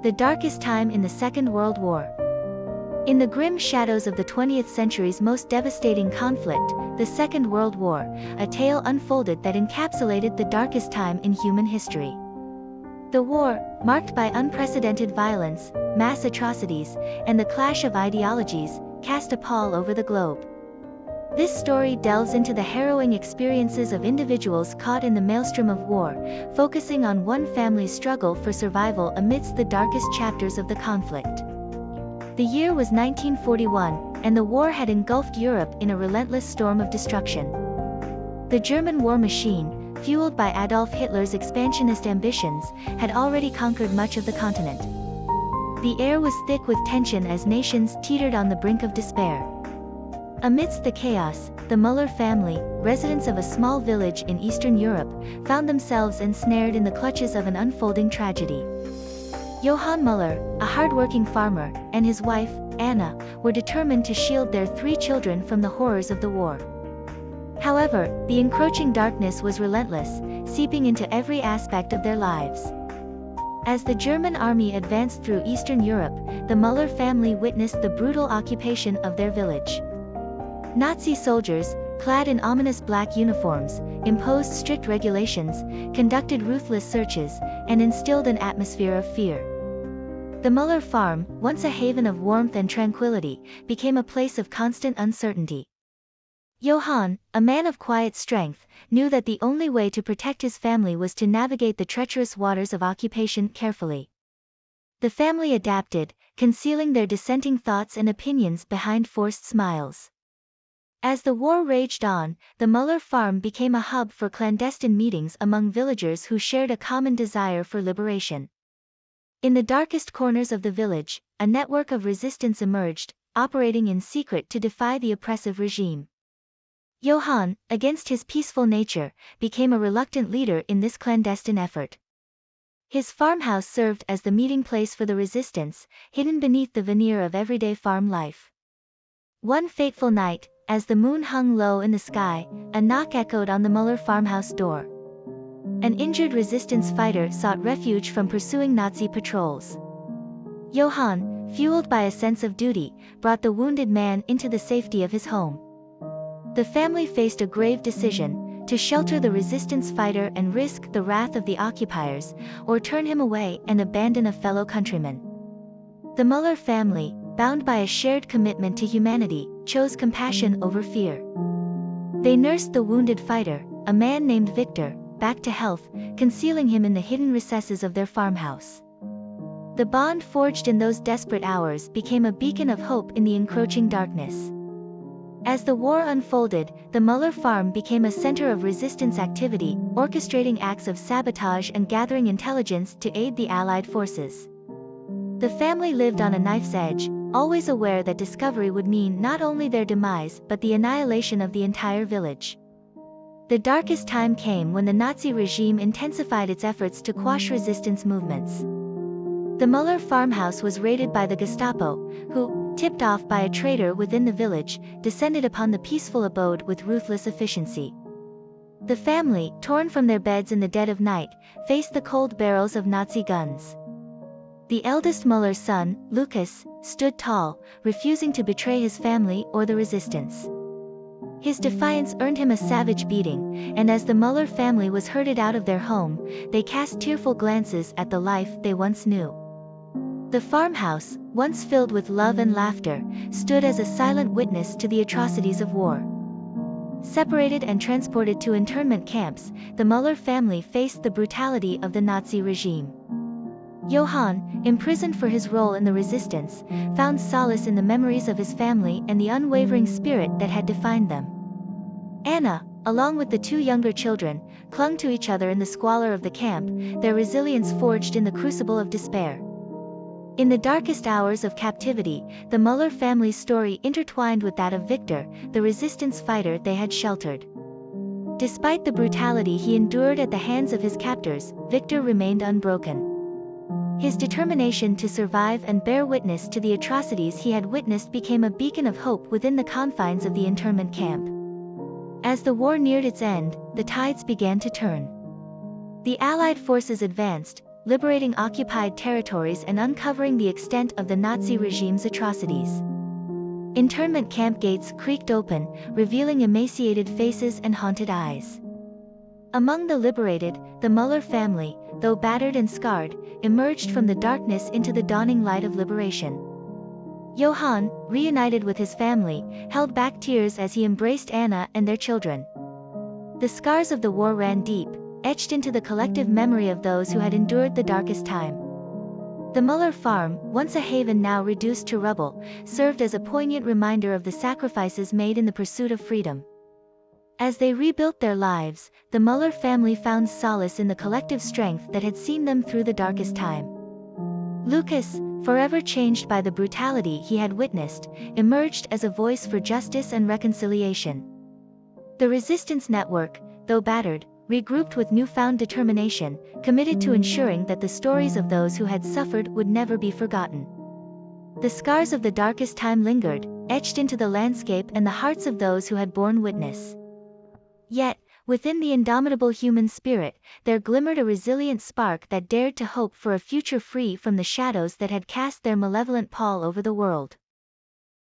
The darkest time in the Second World War. In the grim shadows of the 20th century's most devastating conflict, the Second World War, a tale unfolded that encapsulated the darkest time in human history. The war, marked by unprecedented violence, mass atrocities, and the clash of ideologies, cast a pall over the globe. This story delves into the harrowing experiences of individuals caught in the maelstrom of war, focusing on one family's struggle for survival amidst the darkest chapters of the conflict. The year was 1941, and the war had engulfed Europe in a relentless storm of destruction. The German war machine, fueled by Adolf Hitler's expansionist ambitions, had already conquered much of the continent. The air was thick with tension as nations teetered on the brink of despair. Amidst the chaos, the Müller family, residents of a small village in Eastern Europe, found themselves ensnared in the clutches of an unfolding tragedy. Johann Müller, a hard-working farmer, and his wife, Anna, were determined to shield their 3 children from the horrors of the war. However, the encroaching darkness was relentless, seeping into every aspect of their lives. As the German army advanced through Eastern Europe, the Müller family witnessed the brutal occupation of their village. Nazi soldiers, clad in ominous black uniforms, imposed strict regulations, conducted ruthless searches, and instilled an atmosphere of fear. The Müller farm, once a haven of warmth and tranquility, became a place of constant uncertainty. Johann, a man of quiet strength, knew that the only way to protect his family was to navigate the treacherous waters of occupation carefully. The family adapted, concealing their dissenting thoughts and opinions behind forced smiles. As the war raged on, the Müller farm became a hub for clandestine meetings among villagers who shared a common desire for liberation. In the darkest corners of the village, a network of resistance emerged, operating in secret to defy the oppressive regime. Johann, against his peaceful nature, became a reluctant leader in this clandestine effort. His farmhouse served as the meeting place for the resistance, hidden beneath the veneer of everyday farm life. One fateful night, as the moon hung low in the sky, a knock echoed on the Müller farmhouse door. An injured resistance fighter sought refuge from pursuing Nazi patrols. Johann, fueled by a sense of duty, brought the wounded man into the safety of his home. The family faced a grave decision: to shelter the resistance fighter and risk the wrath of the occupiers, or turn him away and abandon a fellow countryman. The Müller family, bound by a shared commitment to humanity, chose compassion over fear. They nursed the wounded fighter, a man named Victor, back to health, concealing him in the hidden recesses of their farmhouse. The bond forged in those desperate hours became a beacon of hope in the encroaching darkness. As the war unfolded, the Müller farm became a center of resistance activity, orchestrating acts of sabotage and gathering intelligence to aid the Allied forces. The family lived on a knife's edge, always aware that discovery would mean not only their demise but the annihilation of the entire village. The darkest time came when the Nazi regime intensified its efforts to quash resistance movements. The Müller farmhouse was raided by the Gestapo, who, tipped off by a traitor within the village, descended upon the peaceful abode with ruthless efficiency. The family, torn from their beds in the dead of night, faced the cold barrels of Nazi guns. The eldest Müller's son, Lucas, stood tall, refusing to betray his family or the resistance. His defiance earned him a savage beating, and as the Müller family was herded out of their home, they cast tearful glances at the life they once knew. The farmhouse, once filled with love and laughter, stood as a silent witness to the atrocities of war. Separated and transported to internment camps, the Müller family faced the brutality of the Nazi regime. Johann, imprisoned for his role in the resistance, found solace in the memories of his family and the unwavering spirit that had defined them. Anna, along with the 2 younger children, clung to each other in the squalor of the camp, their resilience forged in the crucible of despair. In the darkest hours of captivity, the Müller family's story intertwined with that of Victor, the resistance fighter they had sheltered. Despite the brutality he endured at the hands of his captors, Victor remained unbroken. His determination to survive and bear witness to the atrocities he had witnessed became a beacon of hope within the confines of the internment camp. As the war neared its end, the tides began to turn. The Allied forces advanced, liberating occupied territories and uncovering the extent of the Nazi regime's atrocities. Internment camp gates creaked open, revealing emaciated faces and haunted eyes. Among the liberated, the Müller family, though battered and scarred, emerged from the darkness into the dawning light of liberation. Johann, reunited with his family, held back tears as he embraced Anna and their children. The scars of the war ran deep, etched into the collective memory of those who had endured the darkest time. The Müller farm, once a haven now reduced to rubble, served as a poignant reminder of the sacrifices made in the pursuit of freedom. As they rebuilt their lives, the Müller family found solace in the collective strength that had seen them through the darkest time. Lucas, forever changed by the brutality he had witnessed, emerged as a voice for justice and reconciliation. The resistance network, though battered, regrouped with newfound determination, committed to ensuring that the stories of those who had suffered would never be forgotten. The scars of the darkest time lingered, etched into the landscape and the hearts of those who had borne witness. Yet, within the indomitable human spirit, there glimmered a resilient spark that dared to hope for a future free from the shadows that had cast their malevolent pall over the world.